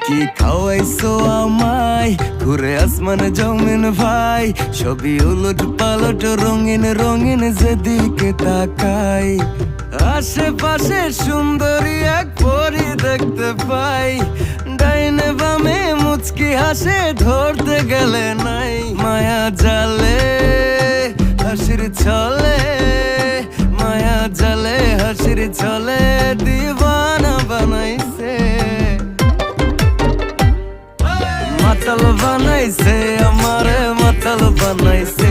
কি খাওয়াইছো আমায়, ঘুরে আসমান জমিন ভাই, সবই উলট পালট রঙিন রঙিন যেদিকে তাকাই। আশেপাশে সুন্দরী এক পরি দেখতে পাই, ডাইনে বামে মুচকি হাসে ধরতে গেলে নাই। মায়া জালে হাসির ছলে, মায়া জালে হাসির ছলে দিবানা বানাইছে, মাতাল বানাইছে আমারে মাতাল বানাইছে।